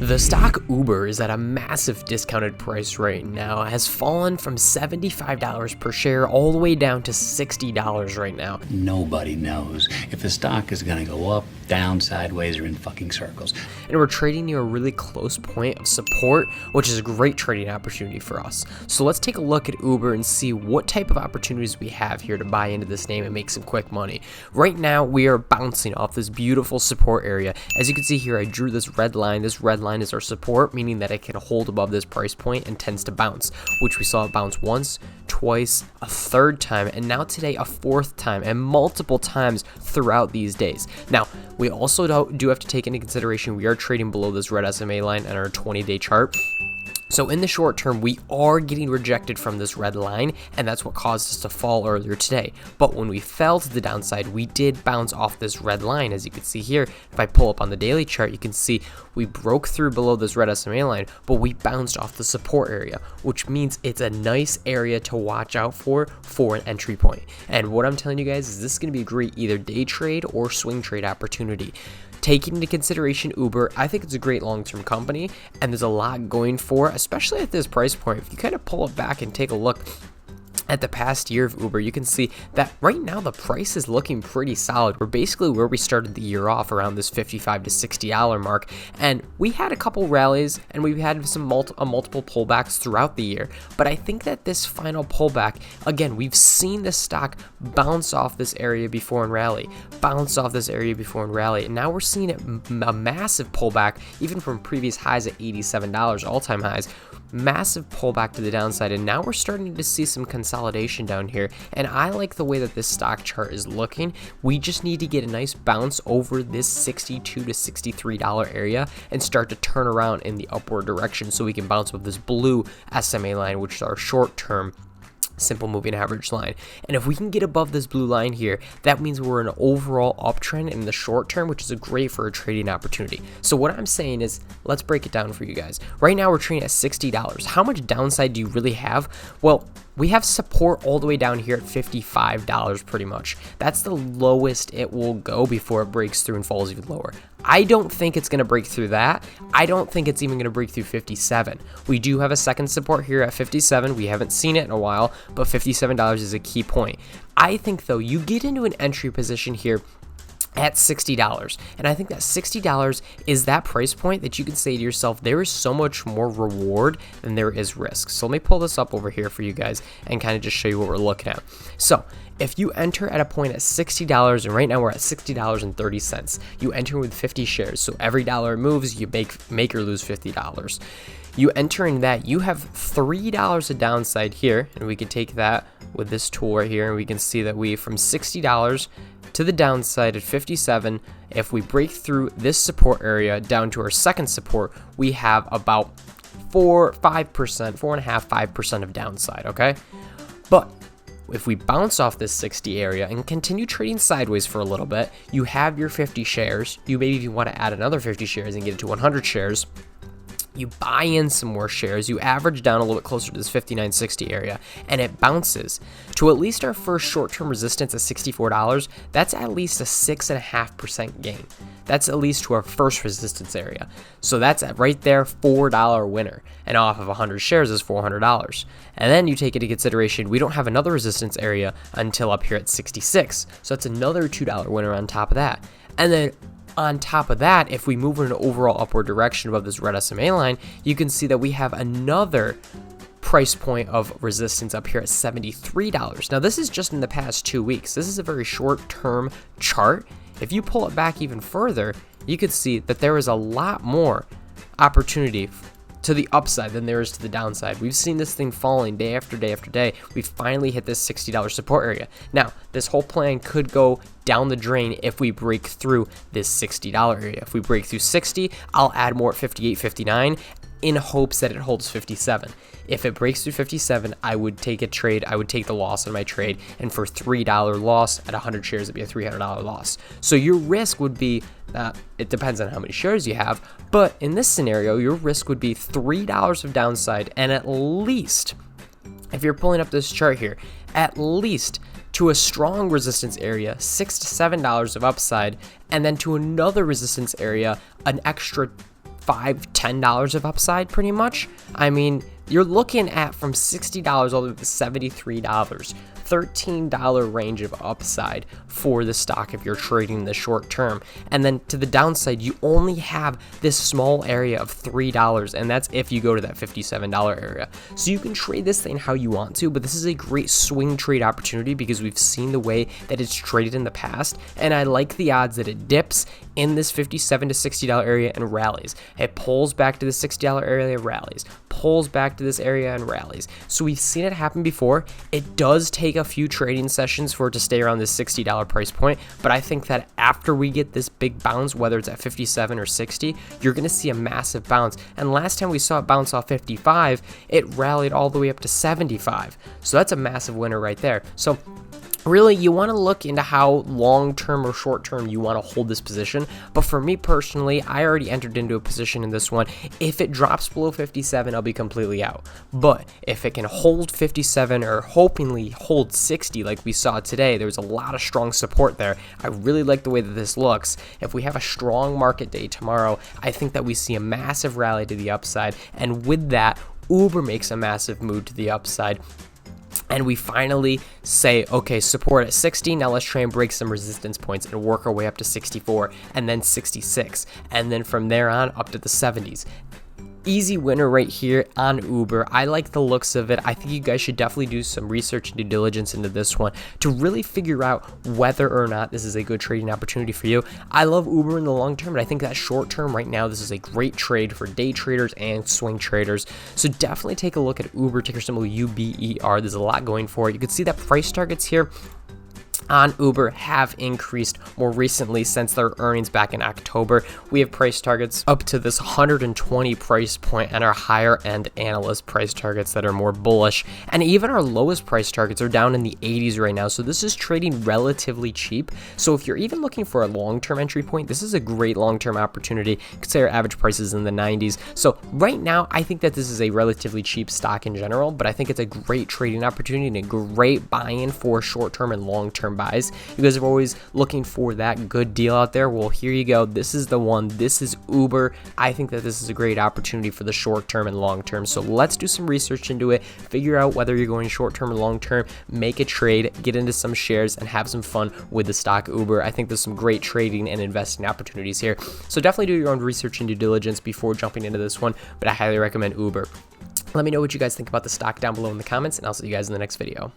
The stock Uber is at a massive discounted price right now, has fallen from $75 per share all the way down to $60 right now. Nobody knows if the stock is going to go up, down, sideways, or in fucking circles. And we're trading near a really close point of support, which is a great trading opportunity for us. So let's take a look at Uber and see what type of opportunities we have here to buy into this name and make some quick money. Right now, we are bouncing off this beautiful support area. As you can see here, I drew this red line. This red line is our support, meaning that it can hold above this price point and tends to bounce, which we saw it bounce once, twice, a third time, and now today a fourth time, and multiple times throughout these days. Now, we also do have to take into consideration we are trading below this red SMA line on our 20-day chart. So in the short term, we are getting rejected from this red line, and that's what caused us to fall earlier today. But when we fell to the downside, we did bounce off this red line. As you can see here, if I pull up on the daily chart, you can see we broke through below this red SMA line, but we bounced off the support area, which means it's a nice area to watch out for an entry point. And what I'm telling you guys is this is going to be a great either day trade or swing trade opportunity. Taking into consideration Uber, I think it's a great long-term company, and there's a lot going for it, especially at this price point. If you kind of pull it back and take a look at the past year of Uber, you can see that right now the price is looking pretty solid. We're basically where we started the year off, around this $55 to $60 mark, and we had a couple rallies and we've had some multiple pullbacks throughout the year. But I think that this final pullback, again, we've seen the stock bounce off this area before and rally, and now we're seeing a massive pullback, even from previous highs at $87, all-time highs. Massive pullback to the downside, and now we're starting to see some consolidation down here, and I like the way that this stock chart is looking. We just need to get a nice bounce over this $62 to $63 area and start to turn around in the upward direction so we can bounce with this blue SMA line, which is our short-term simple moving average line. And if we can get above this blue line here, that means we're in an overall uptrend in the short term, which is great for a trading opportunity. So what I'm saying is, let's break it down for you guys. Right now we're trading at $60. How much downside do you really have? Well, we have support all the way down here at $55 pretty much. That's the lowest it will go before it breaks through and falls even lower. I don't think it's going to break through that. I don't think it's even going to break through 57. We do have a second support here at 57. We haven't seen it in a while, but $57 is a key point. I think, though, you get into an entry position here at $60, and I think that $60 is that price point that you can say to yourself, there is so much more reward than there is risk. So let me pull this up over here for you guys and kind of just show you what we're looking at. So if you enter at a point at $60, and right now we're at $60.30, you enter with 50 shares. So every dollar moves, you make or lose $50. You enter in that, you have $3 of downside here, and we can take that with this tool right here, and we can see that we, from $60 to the downside at 57, if we break through this support area down to our second support, we have about 4.5% of downside, okay? But if we bounce off this 60 area and continue trading sideways for a little bit, you have your 50 shares. You maybe even want to add another 50 shares and get it to 100 shares. You buy in some more shares, you average down a little bit closer to this 59.60 area, and it bounces to at least our first short-term resistance at $64. That's at least a 6.5% gain. That's at least to our first resistance area. So that's at right there, $4 winner, and off of 100 shares is $400. And then you take into consideration we don't have another resistance area until up here at 66, so that's another $2 winner on top of that. And then on top of that, if we move in an overall upward direction above this red SMA line, you can see that we have another price point of resistance up here at $73. Now, this is just in the past 2 weeks. This is a very short-term chart. If you pull it back even further, you can see that there is a lot more opportunity to the upside than there is to the downside. We've seen this thing falling day after day after day. We finally hit this $60 support area. Now, this whole plan could go down the drain if we break through this $60 area. If we break through 60, I'll add more at 58, 59 in hopes that it holds 57. If it breaks through 57, I would take a trade. I would take the loss on my trade, and for $3 loss at 100 shares, it'd be a $300 loss. So your risk would be, it depends on how many shares you have, but in this scenario, your risk would be $3 of downside, and at least, if you're pulling up this chart here, at least to a strong resistance area, $6 to $7 of upside, and then to another resistance area, an extra $5-10 of upside pretty much. I mean, you're looking at from $60 all the way to $73, $13 range of upside for the stock if you're trading in the short term. And then to the downside, you only have this small area of $3, and that's if you go to that $57 area. So you can trade this thing how you want to, but this is a great swing trade opportunity because we've seen the way that it's traded in the past, and I like the odds that it dips in this $57 to $60 area and rallies. It pulls back to the $60 area, rallies, pulls back to this area and rallies. So we've seen it happen before. It does take a few trading sessions for it to stay around this $60 price point, but I think that after we get this big bounce, whether it's at 57 or 60, you're going to see a massive bounce. And last time we saw it bounce off 55, it rallied all the way up to 75. So that's a massive winner right there. So really, you want to look into how long-term or short-term you want to hold this position. But for me personally, I already entered into a position in this one. If it drops below 57, I'll be completely out. But if it can hold 57 or hopingly hold 60 like we saw today, there's a lot of strong support there. I really like the way that this looks. If we have a strong market day tomorrow, I think that we see a massive rally to the upside. And with that, Uber makes a massive move to the upside. And we finally say, okay, support at 60. Now let's try and break some resistance points and work our way up to 64 and then 66. And then from there on up to the 70s. Easy winner right here on Uber. I like the looks of it. I think you guys should definitely do some research and due diligence into this one to really figure out whether or not this is a good trading opportunity for you. I love Uber in the long term, but I think that short term right now, this is a great trade for day traders and swing traders. So definitely take a look at Uber, ticker symbol UBER. There's a lot going for it. You can see that price targets here on Uber have increased more recently since their earnings back in October. We have price targets up to this 120 price point and our higher end analyst price targets that are more bullish. And even our lowest price targets are down in the 80s right now. So this is trading relatively cheap. So if you're even looking for a long-term entry point, this is a great long-term opportunity. Consider average prices in the 90s. So right now, I think that this is a relatively cheap stock in general, but I think it's a great trading opportunity and a great buy-in for short-term and long-term buys. You guys are always looking for that good deal out there. Well, here you go. This is the one. This is Uber. I think that this is a great opportunity for the short term and long term. So let's do some research into it, figure out whether you're going short term or long term, make a trade, get into some shares, and have some fun with the stock Uber. I think there's some great trading and investing opportunities here. So definitely do your own research and due diligence before jumping into this one, but I highly recommend Uber. Let me know what you guys think about the stock down below in the comments, and I'll see you guys in the next video.